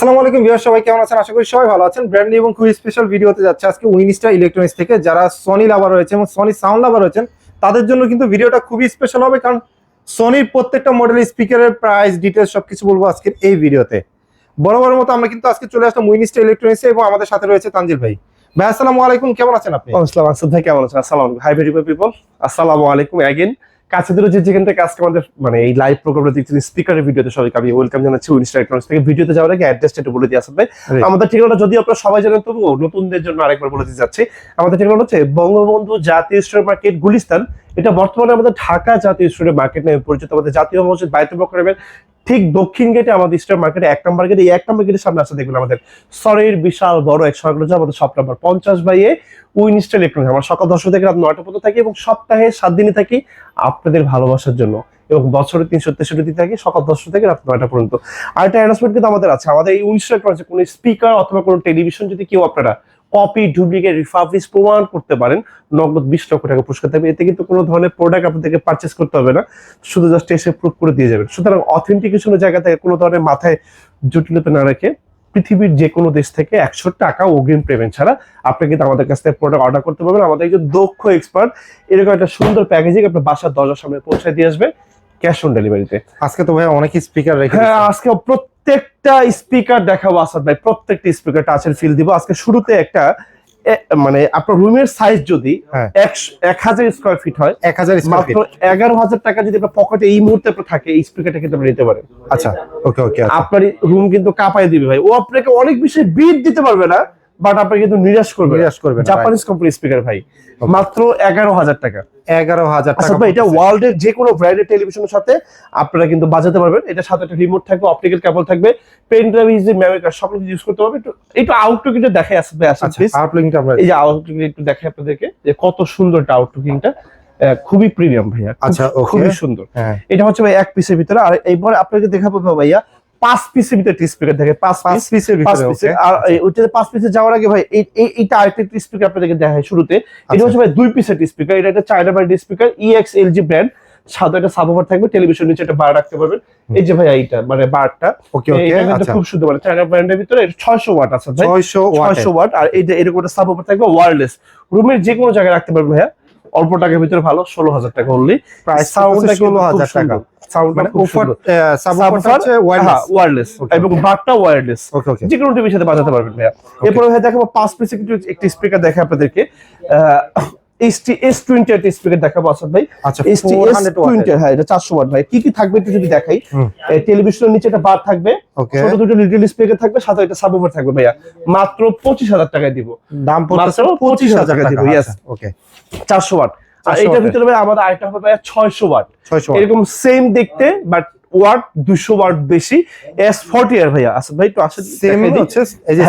আসসালামু আলাইকুম ভিউয়ার, সবাই কেমন আছেন? আশা করি সবাই ভালো আছেন। ব্র্যান্ড নিউ এবং খুবই স্পেশাল ভিডিওতে যাচ্ছে আজকে উইনস্টার ইলেকট্রনিক্স থেকে। যারা সনি লাভার রয়েছে এবং সনি সাউন্ড লাভার রয়েছেন তাদের জন্য কিন্তু ভিডিওটা খুবই স্পেশাল হবে, কারণ সনির প্রত্যেকটা মডেল স্পিকারের প্রাইস ডিটেলস সবকিছু বলবো আজকের এই ভিডিওতে। বরাবরের মতো আমরা কিন্তু আজকে চলে আসলাম উইনস্টার ইলেকট্রনিক্সে এবং আমাদের সাথে রয়েছে তানজিল ভাই। ভাই আসসালামু আলাইকুম, কেমন আছেন আপনি? আসসালাম আসাদ ভাই, কেমন আছেন? আসসালামু আলাইকুম। হাই বিউটিফুল পিপল, আসসালামু আলাইকুম अगेन। কাছে দূরে যে যেখান থেকে আজকে আমাদের মানে এই লাইভ প্রোগ্রামটা দেখছেন স্পিকারের ভিডিওতে সবাইকে আমি ওয়েলকাম জানাচ্ছি উইনস্টার ইলেকট্রনিক্স থেকে। ভিডিওতে যাওয়ার আগে অ্যাড্রেসটা একটু বলে দিই আসাদ ভাই। আমাদের ঠিকানা যদি আপনারা সবাই জানেন তবু নতুনদের জন্য আরেকবার বলে দিতে যাচ্ছি। আমাদের ঠিকানা হচ্ছে বঙ্গবন্ধু জাতীয় স্টোর মার্কেট গুলিস্তান। এটা বর্তমানে আমাদের ঢাকা জাতীয় স্টোর মার্কেট নামে পরিচিত। আমাদের জাতীয় মসজিদ বায়তুল মোকাররমের ঠিক দক্ষিণ গেটে আমাদের স্টোর মার্কেটে 1 নম্বর গেটে, এই 1 নম্বর গেটের সামনে আসলে দেখবেন আমাদের সরির বিশাল বড় এক সরকার আমাদের shop number 50/A Winstar electronics. আমরা সকাল 10টা থেকে রাত 9টা পর্যন্ত থাকি এবং সপ্তাহে 7 দিনই থাকি আপনাদের ভালোবাসার জন্য, এবং বছরে 363 দিন থাকি সকাল 10টা থেকে রাত 9টা পর্যন্ত। আর একটা অ্যানাউন্সমেন্ট কিন্তু আমাদের আছে, আমাদের এই উইনস্টার ইলেকট্রনিক্সে কোনো স্পিকার অথবা কোনো টেলিভিশন যদি কেউ আপনারা কপি ডুপ্লিকেট রিফাবলিশ প্রমাণ করতে পারেন, নগদ 20 লক্ষ টাকা পুরস্কার থাকবে। এতে কিন্তু কোনো ধরনের প্রোডাক্ট আপনাদেরকে পারচেস করতে হবে না, শুধু জাস্ট এসে প্রুফ করে দিয়ে যাবেন। সুতরাং অথেন্টিকেশনের জায়গা থেকে কোনো ধরনের মাথায় জটিলতা না রেখে পৃথিবীর যে কোনো দেশ থেকে 100 টাকা অগ্রিম পেমেন্ট ছাড়া আপনি কিন্তু আমাদের কাছ থেকে প্রোডাক্ট অর্ডার করতে পারবেন। আমাদের একজন দক্ষ এক্সপার্ট এরকম একটা সুন্দর প্যাকেজিং আপনার বাসার দরজার সামনে পৌঁছে দিয়ে আসবে ক্যাশ অন ডেলিভারিতে। আজকে তো ভাই অনেক স্পিকার রেখে হ্যাঁ, আজকে প্রত্যেকটা স্পিকার দেখাবো আসাদ ভাই, প্রত্যেকটা স্পিকার টাচের ফিল দিব। আজকে শুরুতে একটা মানে আপনার রুমের সাইজ যদি 1000 স্কয়ার ফিট হয়, 1000 স্কয়ার ফিট, মাত্র 11000 টাকা যদি আপনার পকেটে এই মুহূর্তে থাকে, এই স্পিকারটা কিন্তু আপনি নিতে পারেন। আচ্ছা ওকে ওকে, আপনার রুম কিন্তু কাঁপায় দিবে ভাই। ও আপনাকে অনেক বেশি বিট দিতে পারবে না, বাট আপনাকে কিন্তু নিরাশ করবে। জাপানিজ কোম্পানি স্পিকার ভাই, মাত্র 11000 টাকা। 11000 টাকা ভাই, এটা ওয়ার্ল্ডের যে কোনো ব্র্যান্ডের টেলিভিশনের সাথে আপনারা কিন্তু বাজাতে পারবেন। এটা সাথে একটা রিমোট থাকবে, অপটিক্যাল কেবল থাকবে, pen drive, easy memory card সব কিছু ইউজ করতে পারবে। একটু আউটলুকটা দেখাই আসবে আসলে প্লিজ। আউটলুকটা আমরা এই যে আউটলুক একটু দেখাই আপনাদেরকে যে কত সুন্দর একটা আউটলুকিংটা, খুবই প্রিমিয়াম ভাইয়া। আচ্ছা খুবই সুন্দর। এটা হচ্ছে ভাই 1 পিসের ভিতরে। আর এইবার আপনাকে দেখাবো ভাইয়া 5 পিসের ভিতরে স্পিকার থাকে, 5 পিসের ভিতরে। আর ওইটাতে 5 পিসে যাওয়ার আগে ভাই এইটা আরেকটা স্পিকার আপনাদেরকে দেখাই শুরুতে। এটা হচ্ছে ভাই 2 পিসের স্পিকার। এটা একটা China brand speaker, EXLG brand. সাদা একটা সাবওয়ুফার থাকবে, টেলিভিশন নিচে একটা বার রাখতে পারবেন। এই যে ভাই এইটা মানে বারটা, এটা কিন্তু খুব সুন্দর, মানে চায়না ব্র্যান্ডের ভিতরে 600 ওয়াট আছে ভাই, 600 ওয়াট। আর এই যে এরকম একটা সাবওয়ুফার থাকবে ওয়্যারলেস, রুমের যে কোনো জায়গায় রাখতে পারবেন ভাইয়া। অল্প টাকার ভিতরে ভালো, 16000 টাকা অনলি প্রাইস। সাউন্ডটা 16000 টাকা। সাউন্ড মানে উপর সাবওয়ুফার হচ্ছে ওয়্যারলেস এবং বারটা ওয়্যারলেস, যে কোনো টিভির সাথে বাজাতে পারবেন ভাইয়া। এরপরে ভাই দেখাবো 5 পিসের একটি স্পিকার দেখাই আপনাদেরকে। ST-S20 এর স্পিকার দেখাবো আসাদ ভাই। আচ্ছা, ST-S20, হ্যাঁ এটা 400 ওয়াট ভাই। কি কি থাকবে একটু যদি দেখাই। টেলিভিশনের নিচে একটা বার থাকবে, ছোট দুটো লিটল স্পিকার থাকবে, সাথে একটা সাবওয়ুফার থাকবে ভাইয়া। মাত্র 25000 টাকায় দিব। দাম পড়ছে 25000 টাকা দিব। यस, ওকে, 400 ওয়াট। আর এটার ভিতরে ভাই আমাদের আরেকটা হবে ভাইয়া 600 ওয়াট। এরকম সেম দেখতে, বাট ওয়াট 200 ওয়াট বেশি। S40 এর ভাইয়া আসাদ ভাই একটু আসলে সেম হচ্ছে এই যে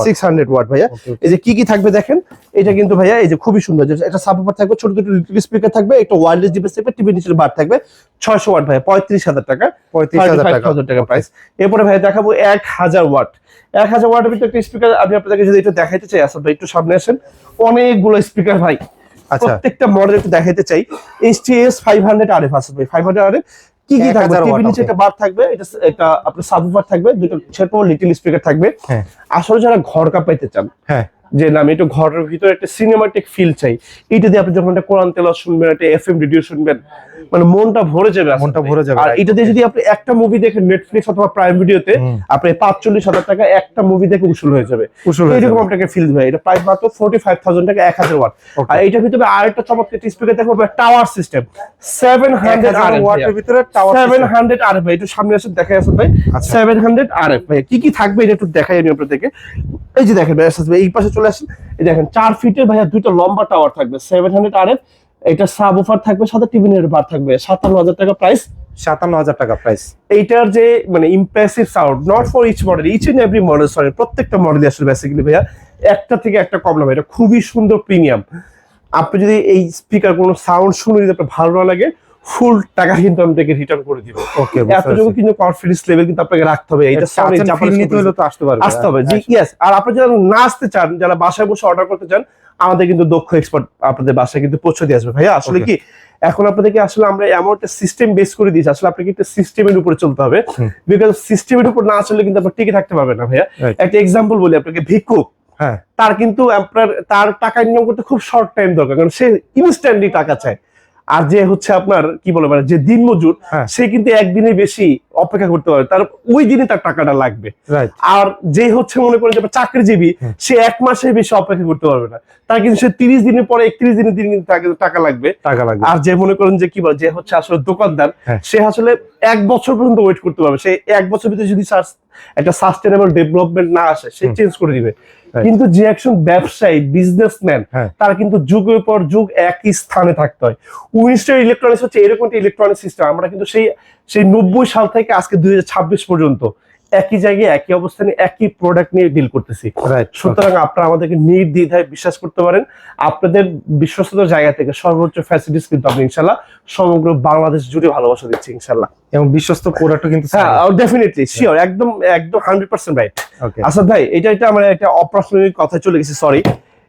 600 ওয়াট ভাইয়া। এই যে কি কি থাকবে দেখেন। এটা কিন্তু ভাইয়া এই যে খুবই সুন্দর, একটা সাবওয়ুফার থাকবে, ছোট ছোট লিটল স্পিকার থাকবে, একটা ওয়্যারলেস ডিভাইস থাকবে, টিভি নিচে বার থাকবে। 600 ওয়াট ভাইয়া, 35000 টাকা, 35000 টাকা প্রাইস। এরপরে ভাইয়া দেখাবো 1000 ওয়াট। 1000 ওয়াটের ভিতরে একটা স্পিকার আমি আপনাদেরকে যদি একটু দেখাইতে চাই আসাদ ভাই, একটু সামনে আসেন। অনেকগুলো স্পিকার ভাই, প্রত্যেকটা মডেল একটু দেখাইতে চাই। HTS 500 RF আছে ভাই, 500 RF। কি কি থাকবে? টিভি নিচে একটা বার থাকবে, এটা আপনার সাবওয়ুফার থাকবে, দুটো ছোট লিটল স্পিকার থাকবে। আসলে যারা ঘর কাঁপাইতে চান, যে না আমি একটু ঘরের ভিতরে একটা সিনেমাটিক ফিল চাই, এইটা দিয়ে আপনি যখন একটা কোরআন তেলাওয়াত শুনবেন, একটা FM রেডিও শুনবেন, মানে মনটা ভরে যাবে, মনটা ভরে যাবে। আর এটা দিয়ে যদি আপনি একটা মুভি দেখেন নেটফ্লিক্স অথবা প্রাইম ভিডিওতে, আপনি 45,000 টাকা একটা মুভি দেখে উসুল হয়ে যাবে, এরকম আপনাকে ফিল দিবে। এটা প্রাইস মাত্র 45000 টাকা, 1000 ওয়াট। আর এইটার ভিতরে আরেকটা চমৎকার স্পিকার দেখো, টাওয়ার সিস্টেম 700 ওয়াটের ভিতরে, 700 RF ভাই। একটু সামনে আসেন, দেখাই আসেন ভাই। 700 RF ভাই, কি কি থাকবে এটা একটু দেখাই আমি আপনাদেরকে। এই যে দেখেন ভাই, এই পাশে চলে আসেন। এই দেখেন 4 ফিটের ভাইয়া দুটো লম্বা টাওয়ার থাকবে, 700 RF। এটা সাবওয়ুফার থাকবে, সাথে টিভি নিচে বার থাকবে, 57000 টাকা প্রাইস। 57000 টাকা প্রাইস। এইটার যে মানে impressive sound, not for each model, each and every model, sorry প্রত্যেকটা মডেল আসলে বেসিক্যালি ভাইয়া একটা থেকে একটা কম না ভাই। এটা খুবই সুন্দর প্রিমিয়াম। আপনি যদি এই স্পিকার কোনো সাউন্ড শুনে যদি আপনার ভালো না লাগে, ফুল টাকা কিন্তু আপনাকে রিটার্ন করে দিব। ওকে, এতটুকু কিন্তু কনফিডেন্স লেভেল কিন্তু আপনাকে রাখতে হবে। এটা সনি জাপানি নিতে হলে তো আসতে পারবে, আসতে হবে। জি ইয়েস। আর আপনি যারা না আসতে চান, যারা বাসায় বসে অর্ডার করতে চান, আমাদের কিন্তু দক্ষ এক্সপার্ট আপনাদের বাসায় কিন্তু পৌঁছে দিয়ে আসবে ভাইয়া। আসলে কি এখন আপনাদেরকে আসলে আমরা এমন একটা সিস্টেম বেস করে দিয়েছি, আসলে আপনাকে একটা সিস্টেমের উপরে চলতে হবে, বিকজ সিস্টেমের উপর না চললে কিন্তু আপনি টিকে থাকতে পারবেন না ভাইয়া। একটা এক্সাম্পল বলি আপনাকে, ভিক্ষুক, হ্যাঁ, তার কিন্তু আপনার তার টাকা ইনকাম করতে খুব শর্ট টাইম দরকার, কারণ সে ইনস্ট্যান্টলি টাকা চায়। আর যে হচ্ছে আপনার কি বলে মানে যে দিনমজুর, সে কিন্তু একদিনে বেশি অপেক্ষা করতে পারে, তার ওই দিনে তার টাকাটা লাগবে। আর যে হচ্ছে মনে করেন যে চাকরিজীবী, সে 1 মাসের বেশি অপেক্ষা করতে পারবে না, তার কিন্তু সে 30 দিনের পরে 31 দিনের দিন কিন্তু টাকা লাগবে। আর যে মনে করেন যে কি বলে যে হচ্ছে আসলে দোকানদার, সে আসলে 1 বছর পর্যন্ত ওয়েট করতে পারবে। সে 1 বছর ভিতরে যদি একটা সাস্টেনেবল ডেভেলপমেন্ট না আসে, সে চেঞ্জ করে দিবে। কিন্তু যে একজন ব্যবসায়ী বিজনেসম্যান, তার কিন্তু যুগের পর যুগ একই স্থানে থাকতে হয়। উইনস্টার ইলেকট্রনিক্স হচ্ছে এরকম একটা ইলেকট্রনিক সিস্টেম, আমরা কিন্তু সেই 90 সাল থেকে আজকে 2026 পর্যন্ত একই জায়গায় একই অবস্থানে একই প্রোডাক্ট নিয়ে ডিল করতেছি। সুতরাং আপনারা আমাদেরকে নির্দ্বিধায় বিশ্বাস করতে পারেন। আপনাদের বিশ্বস্ততার জায়গা থেকে সর্বোচ্চ ফ্যাসিলিটিস কিন্তু আপনি ইনশাল্লাহ সমগ্র বাংলাদেশ জুড়ে ভালোবাসা দিচ্ছি ইনশাল্লাহ, এবং বিশ্বস্ত প্রোডাক্টও কিন্তু ডেফিনেটলি শিওর, একদম 100% রাইট। আসাদ ভাই, এটা আমার একটা অপ্রাসঙ্গিক কথা চলে গেছে, সরি।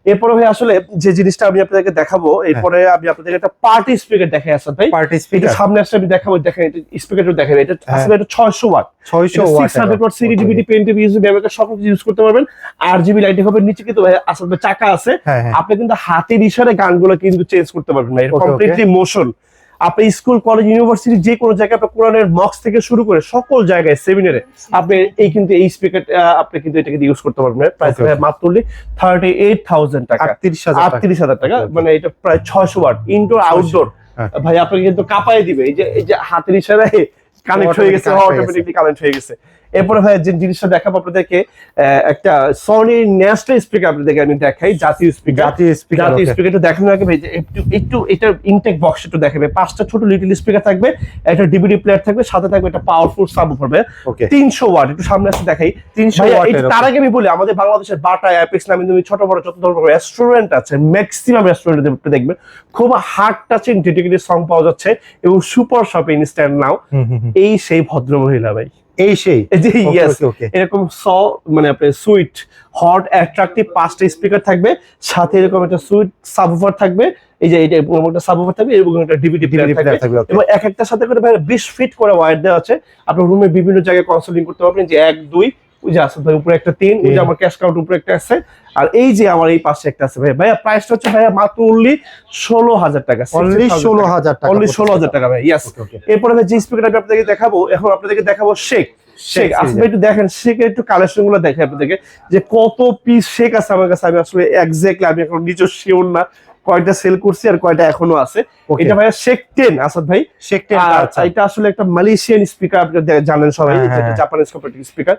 এরপরে ভাই আসলে যে জিনিসটা আমি আপনাদেরকে দেখাবো, এরপরে আমি আপনাদের একটা পার্টি স্পিকার দেখাই। আসাদ ভাই, পার্টি স্পিকার সামনে আসলে আমি দেখাবো, দেখেন এটা স্পিকারটা দেখাবো। এটা আসলে এটা 600 watt 600 watt CD DVD pen TV use ব্যবহার সব কিছু ইউজ করতে পারবেন। RGB লাইটিং হবে, নিচে কিন্তু ভাই আসলে চাকা আছে, আপনি কিন্তু হাতের ইশারায় গানগুলো কিন্তু চেঞ্জ করতে পারবেন না, এটা কমপ্লিটলি মোশন। আপনি স্কুল কলেজ ইউনিভার্সিটি যে কোনো জায়গায় আপনি কোরআনের মক্স থেকে শুরু করে সকল জায়গায় সেমিনারে আপনি এই স্পিকার আপনি কিন্তু এটাকে ইউজ করতে পারবেন। প্রাইস মাত্র 38,000 টাকা, 38,000 টাকা, মানে এটা প্রায় 600 ওয়াট ইনডোর আউটডোর। ভাই আপনাকে কিন্তু কাঁপায় দিবে, এই যে হাতের ইশারায় কানেক্ট হয়ে গেছে, অটোমেটিকলি কানেক্ট হয়ে গেছে। এরপরে ভাই যে জিনিসটা দেখাবো আপনাদেরকে, একটা সনি ন্যাশনাল স্পিকার আপনাদেরকে আমি দেখাই, জাতীয় স্পিকারটা দেখানোর আগে ভাই একটু এটার ইনটেক বক্স একটু দেখাবে। 5টা ছোট লিটল স্পিকার থাকবে, একটা ডিভিডি প্লেয়ার থাকবে, সাথে থাকবে একটা পাওয়ারফুল সাবউফার ভাই, 300 ওয়াট। একটু সামনে আসতে দেখাই 300 ওয়াট। তার আগে আমি বলি, আমাদের বাংলাদেশের বাটা, অ্যাপেক্স নামে তুমি ছোট বড় যত ধরনের রেস্টুরেন্ট আছে, ম্যাক্সিমাম রেস্টুরেন্টে আপনি দেখবেন খুব হার্ড টাচিং ডেডিকেটেড সং পাওয়া যাচ্ছে, এবং সুপার শপ ইনস্ট্যান্ট নাও। এই সেই ভদ্র মহিলা ভাই, এই সেই এরকম মানে আপনার সুইট হট অ্যাট্রাকটিভ 5টা স্পিকার থাকবে, সাথে এরকম একটা সুইট সাবউফার থাকবে, এই যে এটা একটা সাবউফার থাকবে, এবং একটা ডিভিডি প্লেয়ার থাকবে, এবং এক একটার সাথে করে ভাই 20 ফিট করে ওয়্যার দেওয়া আছে। আপনার রুমে বিভিন্ন জায়গায় কনসাল্টিং করতে পারবেন, যে 1 2 ওই যে আছে ভাই, উপরে একটা 3, ওই যে আমার ক্যাশ কাউন্ট উপরে একটা আছে, আর এই যে আমার এই পাশে একটা আছে ভাই। ভাইয়া প্রাইসটা হচ্ছে ভাইয়া মাত্র অনলি 16,000 টাকা, অনলি 16,000 টাকা ভাই। ইয়েস। এরপরে ভাই যে স্পিকারটা আমি আপনাদেরকে দেখাবো, এখন আপনাদেরকে দেখাবো শেক আসলে একটু দেখেন, শেকের একটু কালেকশন গুলো দেখে আপনাদেরকে, যে কত পিস শেক আছে আমার কাছে। আমি আসলে এক্স্যাক্টলি আমি এখন নিজেও শিওর না কয়টা সেল করছি আর কয়টা এখনো আছে। এটা ভাইয়া শেক 10 আসাদ ভাই, শেক 10। এটা আসলে একটা মালয়েশিয়ান স্পিকার, আপনি জানেন সবাই, এটা জাপানিজ কোম্পানির স্পিকার।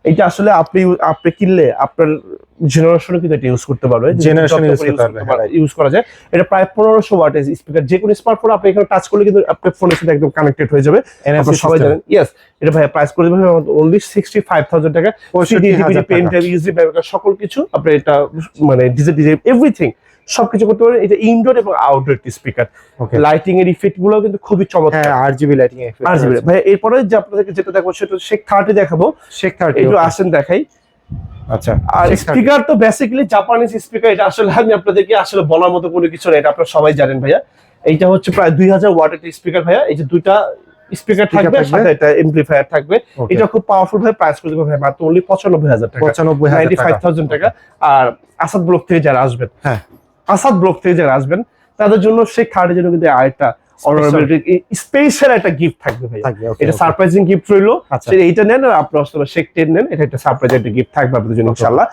এটা আসলে আপনি কিনলে আপনার জেনারেশনে কিন্তু এটা ইউজ করতে পারবে, ইউজ করা যায়। এটা প্রায় 1500 ওয়াটের স্পিকার, যে কোনো স্মার্টফোন আপনি এখানে টাচ করলে কিন্তু আপনার ফোনের সাথে একদম কানেক্টেড হয়ে যাবে, আপনারা সবাই জানেন। ইয়েস। এটা ভাই প্রাইস করে দেবেন অনলি 65,000 টাকা, CD DVD pen drive USB ব্যবহার সকল কিছু আপনি এটা মানে ডিজে এভরিথিং সবকিছু করতে পারবেন। এটা ইনডোর এবং আউটডোর একটি স্পিকার, লাইটিং এর ইফেক্ট গুলো কিন্তু খুবই চমৎকার, RGB লাইটিং এফেক্ট। RGB ভাই। এরপরে যে আপনাদেরকে যেটা দেখাবো সেটা শেক 30 দেখাবো, শেক 30 একটু আসেন দেখাই। আচ্ছা, আর স্পিকার তো বেসিক্যালি জাপানিজ স্পিকার, এটা আসলে আমি আপনাদেরকে আসলে বলার মতো কোনো কিছু না, এটা আপনারা সবাই জানেন ভাইয়া। এইটা হচ্ছে প্রায় 2000 ওয়াটের স্পিকার ভাইয়া, এই যে দুইটা স্পিকার থাকবে, সাথে একটা এমপ্লিফায়ার থাকবে। এটা খুব পাওয়ারফুল ভাই। প্রাইস করে দেবো ভাই মাত্র অনলি 95,000 টাকা, 95,000 টাকা। আর আসাদ ব্লক থেকে যারা আসবেন, তাদের জন্য শেখ 30 জন্য কিন্তু আরেকটা স্পেশাল একটা গিফট থাকবে ভাই। এটা সারপ্রাইজিং গিফট রইলো, এইটা নেন আর আপনি শেখ 10 নেন, এটা একটা সারপ্রাইজ একটা গিফট থাকবে আপনাদের জন্য ইনশাআল্লাহ।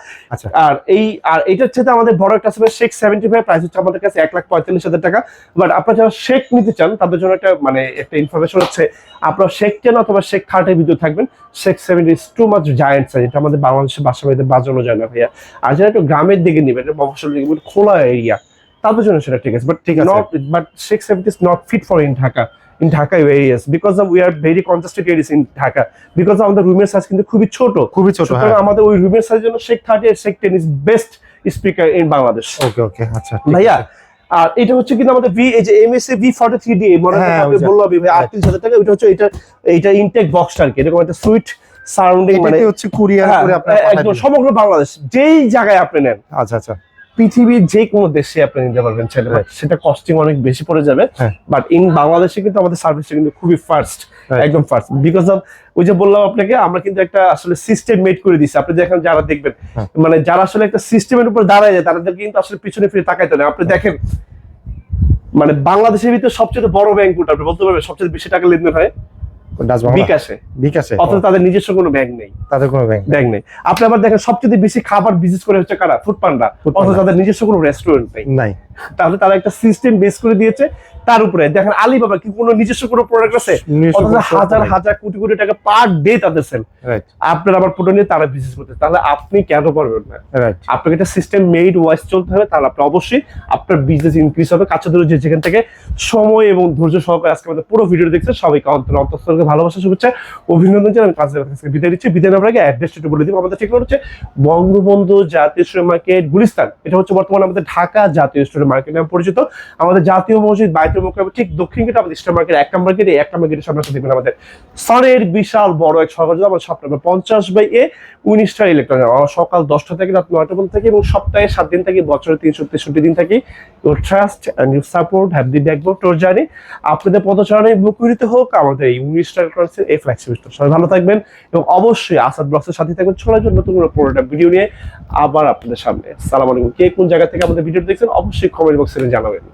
আর এইটার সাথে আমাদের বড় একটা আছে শেখ 75, প্রাইস হচ্ছে আমাদের কাছে 1,45,000 টাকা। বাট আপনারা যারা শেখ নিতে চান তাদের জন্য একটা মানে একটা ইনফরমেশন হচ্ছে, আপনারা শেখ 10 অথবা শেখ 30 এর ভিতরে থাকবেন। Sheikh 70 is too much giant size, এটা আমাদের বাংলাদেশের বাসা বাড়িতে বাজানো যায় না ভাইয়া। আর যারা একটু গ্রামের দিকে নিবেন, মফস্বল দিকে খোলা এরিয়া, তাদের জন্য সেটা ঠিক আছে, but 670 is not fit for in Dhaka areas, because we are very congested areas in Dhaka, because আমাদের রুমের সাইজ কিন্তু খুবই ছোট। সুতরাং আমাদের ওই রুমের সাইজের জন্য শেখ 30 আর Sheikh 10 is best speaker in Bangladesh. ওকে আচ্ছা ভাইয়া। আর এটা হচ্ছে কিন্তু আমাদের এই যে MSA V43D মডেলটা হ্যাঁ, আপনি ওইটা। বললাম ভাই 38,000 টাকা। ওইটা হচ্ছে এটা ইনটেক বক্সটা আর কি, এরকম একটা সুইট সারাউন্ডিং, মানে এটাকে হচ্ছে কুরিয়ার করে আপনারা পাঠায় একদম দিবেন। সমগ্র বাংলাদেশ যেই জায়গায় আপনি নেন, আচ্ছা আচ্ছা। পৃথিবীর যে কোনো দেশে আপনি নিতে পারবেন চাইলে, Right. সেটা কস্টিং অনেক বেশি পড়ে যাবে, হ্যাঁ। বাট ইন বাংলাদেশে কিন্তু আমাদের সার্ভিসটা কিন্তু খুবই ফার্স্ট, Right. একদম ফার্স্ট, বিকজ অফ ওই যে বললাম আপনাকে, আমরা কিন্তু একটা আসলে সিস্টেম মেড করে দিচ্ছি। আপনি দেখেন যারা দেখবেন, হ্যাঁ। মানে যারা আসলে একটা সিস্টেমের উপর দাঁড়ায় যায়, তাদের কিন্তু আসলে পিছনে ফিরে তাকাইতে না। আপনি দেখেন, মানে বাংলাদেশের ভিতরে সবচেয়ে বড় ব্যাংক কোনটা আপনি বলতে পারবেন? সবচেয়ে বেশি টাকা লেনদেন হয় ডাচ বাংলা? বিকাশে, বিকাশে। অথচ তাদের নিজস্ব কোনো ব্যাংক নেই, তাদের কোনো ব্যাংক ব্যাংক নেই। আপনি আবার দেখেন সবচেয়ে বেশি খাবার বিজনেস করে হচ্ছে কারা? ফুড পান্ডা, অথচ তাদের নিজস্ব কোনো রেস্টুরেন্ট নেই। নাই। তাহলে তারা একটা সিস্টেম বেস করে দিয়েছে। তার উপরে দেখেন আলিবাবা কি কোনো নিজস্ব কোনো প্রোডাক্ট আছে? নিজস্ব অথচ কোনো হাজার product হাজার কোটি কোটি টাকা পার ডে তাদের সেল। রাইট আপনার আবার প্রোডাক্ট নিয়ে তারা বিজনেস করতে, তাহলে আপনি কেন পারবেন না? রাইট। আপনাকে একটা সিস্টেম মেড ওয়াইজ চলতে হবে, তাহলে আপনি অবশ্যই আপনার বিজনেস ইনক্রিজ হবে। কাছে ধরে যেখান থেকে সময় এবং ধৈর্য সহকারে আজকে আমাদের পুরো ভিডিও দেখছেন, সবাইকে অন্তঃস্থলকে ভালোবাসা, শুভেচ্ছা, অভিনন্দন জানাই। আমি কাজের কাছে বিদায় দিচ্ছি। বিদায় নেওয়ার আগে অ্যাড্রেসটা একটু বলে দিব। আমাদের ঠিকানা হচ্ছে বঙ্গবন্ধু জাতীয় স্টুডেন্ট মার্কেট, গুলিস্তান। এটা হচ্ছে বর্তমানে আমাদের ঢাকা জাতীয় স্টুডেন্ট মার্কেট নামে পরিচিত। আমাদের জাতীয় মসজিদ বাইতুল মোকাররমের ঠিক দক্ষিণ গেটে আমাদের স্টুডেন্ট মার্কেট 1 নম্বর গেটে, 1 নম্বর গেটের সামনে দেখবেন আমাদের সনের বিশাল বড় এক সরকার, আমার শপ নম্বর 50/A উইনিস্টার ইলেকট্রনিক্স। আমার সকাল 10টা থেকে রাত 9টা পর্যন্ত থাকি এবং সপ্তাহে 7 দিন থাকি, বছরে 363 দিন থাকি। Your trust and your support have the backbone to our journey. আপনাদের পদচারণে মুখরিত হোক আমাদের এই উইনিস্টার ইলেকট্রনিক্সের এই ফ্ল্যাগশিপ স্টোর। সবাই ভালো থাকবেন এবং অবশ্যই আসাদ ব্লগসের সাথে থাকবেন। চলার জন্য নতুন কোনো পুরোটা ভিডিও নিয়ে আবার আপনাদের সামনে। আসসালামু আলাইকুম। কে কোন জায়গা থেকে আমাদের ভিডিও দেখছেন অবশ্যই কমেন্ট বক্সে জানাবেন।